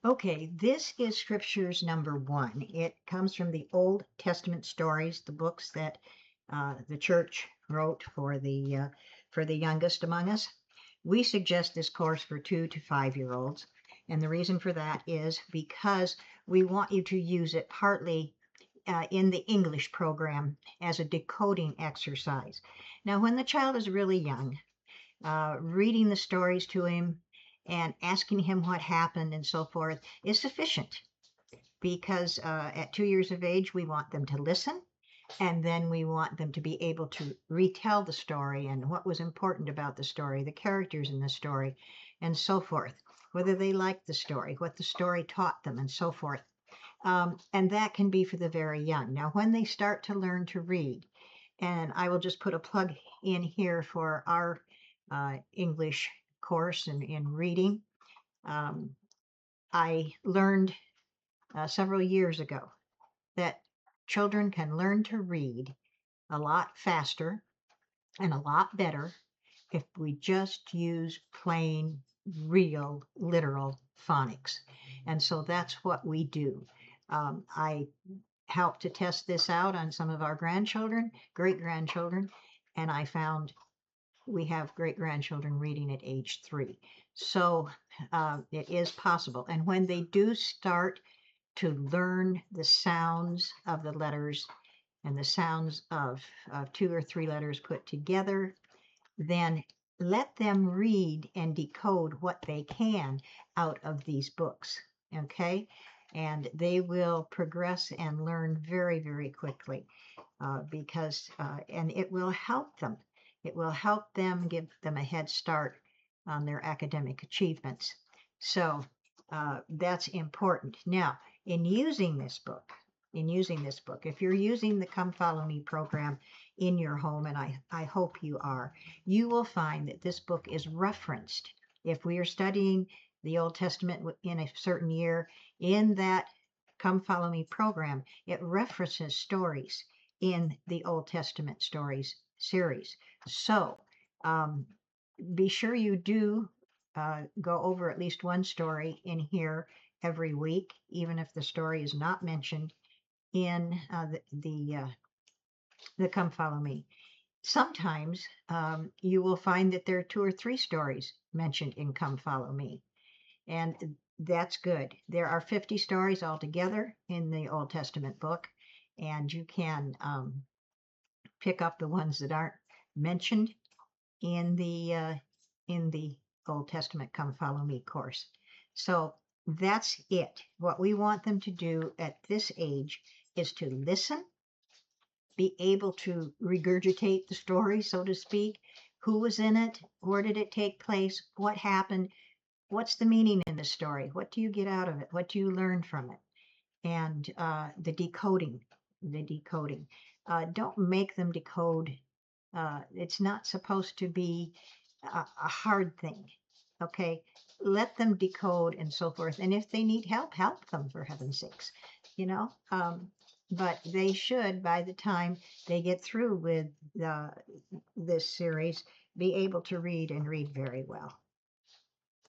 Okay, this is Scriptures number one. It comes from the Old Testament stories, the books that the church wrote for the youngest among us. We suggest this course for 2 to 5 year olds, and the reason for that is because we want you to use it partly in the English program as a decoding exercise. Now, when the child is really young, reading the stories to him and asking him what happened and so forth is sufficient because at 2 years of age, we want them to listen and then we want them to be able to retell the story and what was important about the story, the characters in the story, and so forth, whether they liked the story, what the story taught them, and so forth. And that can be for the very young. Now, when they start to learn to read, and I will just put a plug in here for our English course in reading. Um, I learned several years ago that children can learn to read a lot faster and a lot better if we just use plain, real, literal phonics. And so that's what we do. I helped to test this out on some of our grandchildren, great grandchildren, and I found we have great grandchildren reading at age 3. So it is possible. And when they do start to learn the sounds of the letters and the sounds of 2 or 3 letters put together, then let them read and decode what they can out of these books. Okay. And they will progress and learn very, very quickly and it will help them. It will help them, give them a head start on their academic achievements. So that's important. Now, in using this book, if you're using the Come Follow Me program in your home, and I hope you are, you will find that this book is referenced. If we are studying the Old Testament in a certain year, in that Come Follow Me program, it references stories in the Old Testament stories series. So be sure you do go over at least one story in here every week, even if the story is not mentioned in the Come Follow Me. Sometimes you will find that there are 2 or 3 stories mentioned in Come Follow Me, and that's good. There are 50 stories altogether in the Old Testament book, and you can pick up the ones that aren't mentioned in the Old Testament Come Follow Me course. So that's it. What we want them to do at this age is to listen, be able to regurgitate the story, so to speak. Who was in it? Where did it take place? What happened? What's the meaning in the story? What do you get out of it? What do you learn from it? And the decoding. Don't make them decode. It's not supposed to be a hard thing. Okay, let them decode and so forth. And if they need help, help them for heaven's sakes. You know, but they should, by the time they get through with this series, be able to read and read very well.